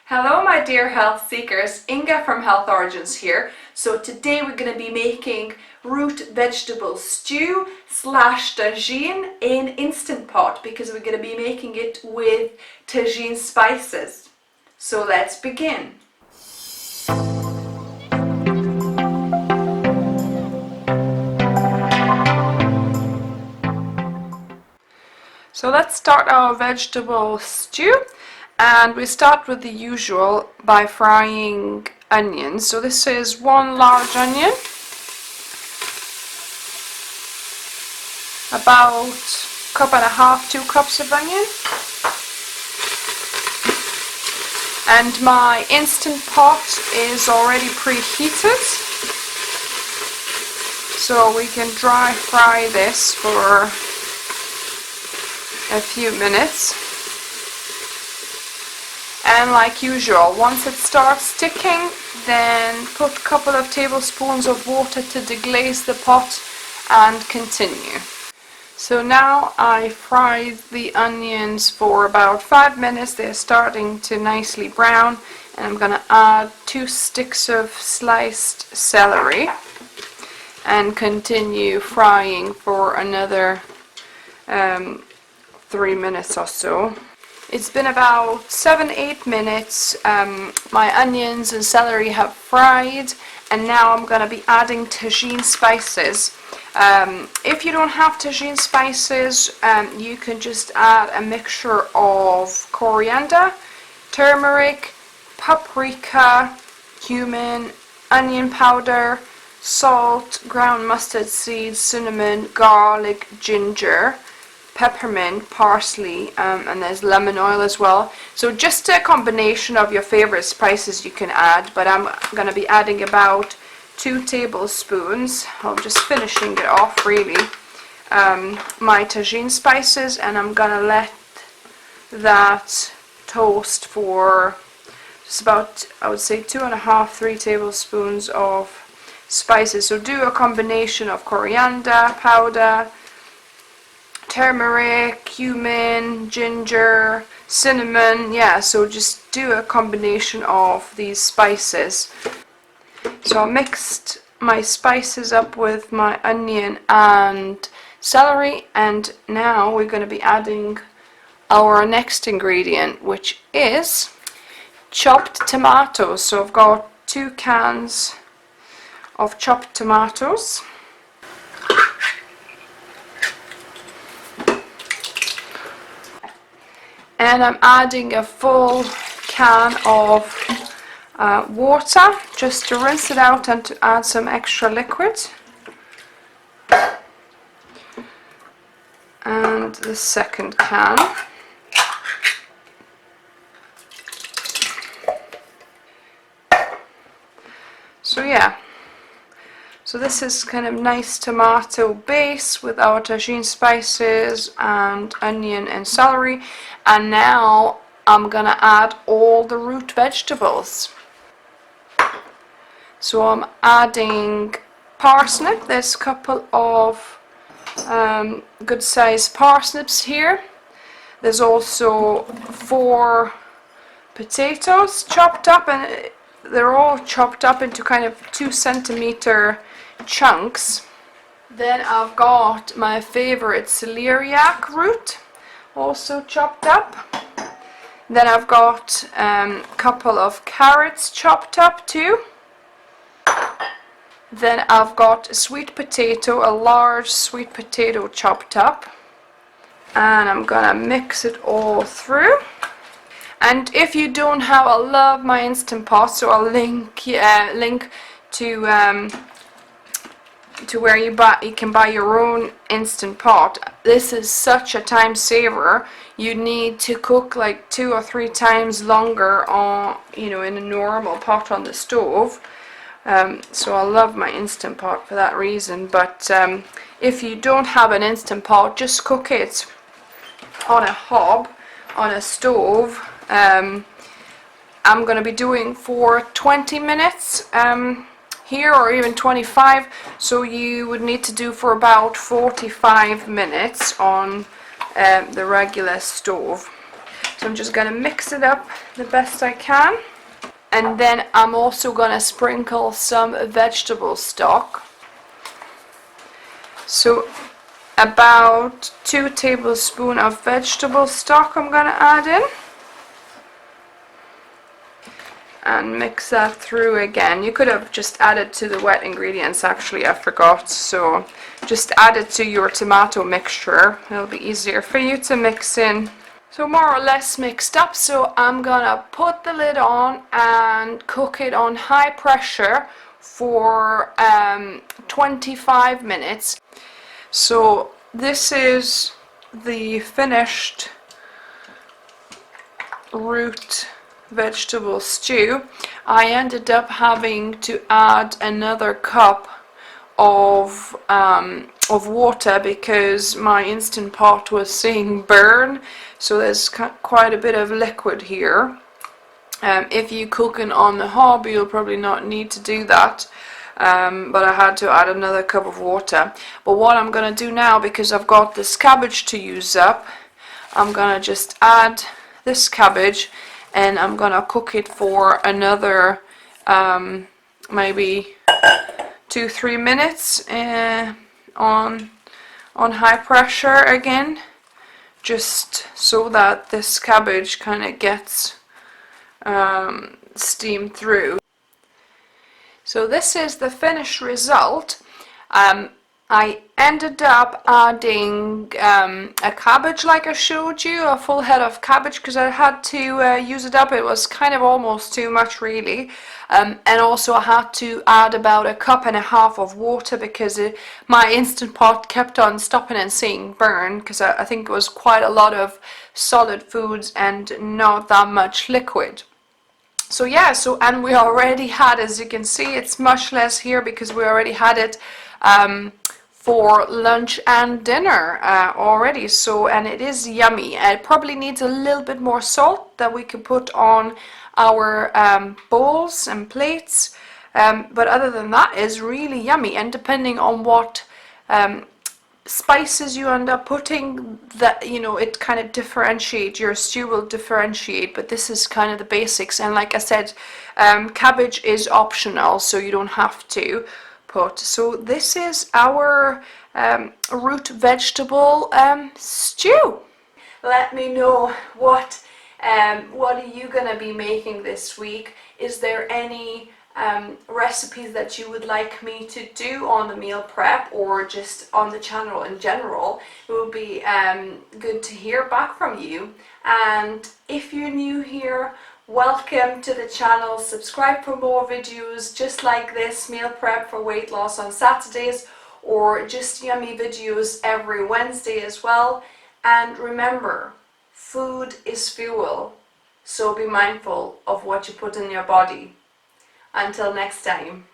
Hello my dear health seekers, Inga from Health Origins here. So today we're going to be making root vegetable stew slash tagine in Instant Pot because we're going to be making it with tagine spices. So let's begin. So let's start our vegetable stew. And we start with the usual by frying onions. So this is 1 large onion, about 1.5 cups, 2 cups of onion. And my Instant Pot is already preheated, so we can dry fry this for a few minutes. And like usual, once it starts sticking, then put a couple of tablespoons of water to deglaze the pot and continue. So now I fried the onions for about 5 minutes. They're starting to nicely brown, and I'm going to add 2 sticks of sliced celery and continue frying for another 3 minutes or so. It's been about 7-8 minutes. My onions and celery have fried, and now I'm going to be adding tagine spices. If you don't have tagine spices, you can just add a mixture of coriander, turmeric, paprika, cumin, onion powder, salt, ground mustard seeds, cinnamon, garlic, ginger, peppermint, parsley, and there's lemon oil as well. So just a combination of your favorite spices you can add, but I'm going to be adding about 2 tablespoons. I'm just finishing it off really. My tagine spices, and I'm going to let that toast for just about, I would say, 2.5-3 tablespoons of spices. So do a combination of coriander powder, turmeric, cumin, ginger, cinnamon, so just do a combination of these spices. So I mixed my spices up with my onion and celery, and now we're going to be adding our next ingredient, which is chopped tomatoes. So I've got 2 cans of chopped tomatoes. And I'm adding a full can of water just to rinse it out and to add some extra liquid. And the second can. So this is kind of nice tomato base with our tagine spices and onion and celery. And now I'm gonna add all the root vegetables. So I'm adding parsnip. There's a couple of good sized parsnips here. There's also 4 potatoes chopped up, and they're all chopped up into kind of 2-centimeter chunks. Then I've got my favorite celeriac root, also chopped up. Then I've got a couple of carrots chopped up too. Then I've got a sweet potato, a large sweet potato chopped up. And I'm gonna mix it all through. And if you don't have, I love my Instant Pot, so I'll link to where you can buy your own Instant Pot. This is such a time saver. You need to cook like 2 or 3 times longer on, in a normal pot on the stove. So I love my Instant Pot for that reason. But if you don't have an Instant Pot, just cook it on a hob, on a stove. I'm going to be doing for 20 minutes here, or even 25, so you would need to do for about 45 minutes on the regular stove. So I'm just gonna mix it up the best I can. And then I'm also gonna sprinkle some vegetable stock. So about 2 tablespoons of vegetable stock I'm gonna add in. And mix that through again. You could have just added to the wet ingredients, actually, I forgot. So just add it to your tomato mixture. It'll be easier for you to mix in. So more or less mixed up, so I'm gonna put the lid on and cook it on high pressure for 25 minutes. So this is the finished root vegetable stew. I ended up having to add another cup of water because my Instant Pot was saying burn, so there's quite a bit of liquid here. If you cooking on the hob, you'll probably not need to do that, but I had to add another cup of water. But what I'm gonna do now, because I've got this cabbage to use up, I'm gonna just add this cabbage and I'm gonna cook it for another maybe 2-3 minutes on high pressure again, just so that this cabbage kind of gets steamed through. So this is the finished result. I ended up adding a cabbage, like I showed you, a full head of cabbage, because I had to use it up. It was kind of almost too much, really. And also I had to add about 1.5 cups of water because my Instant Pot kept on stopping and saying burn, because I think it was quite a lot of solid foods and not that much liquid. So yeah, and we already had, as you can see, it's much less here because we already had it for lunch and dinner already. So, and it is yummy. It probably needs a little bit more salt that we could put on our bowls and plates, but other than that, it's really yummy. And depending on what spices you end up putting, that, you know, it kind of differentiate, your stew will differentiate, but this is kind of the basics. And like I said, cabbage is optional, so you don't have to put. So this is our root vegetable stew. Let me know what are you gonna be making this week. Is there any recipes that you would like me to do on the meal prep or just on the channel in general? It would be good to hear back from you. And if you're new here, welcome to the channel. Subscribe for more videos just like this, meal prep for weight loss on Saturdays, or just yummy videos every Wednesday as well. And remember, food is fuel, so be mindful of what you put in your body. Until next time.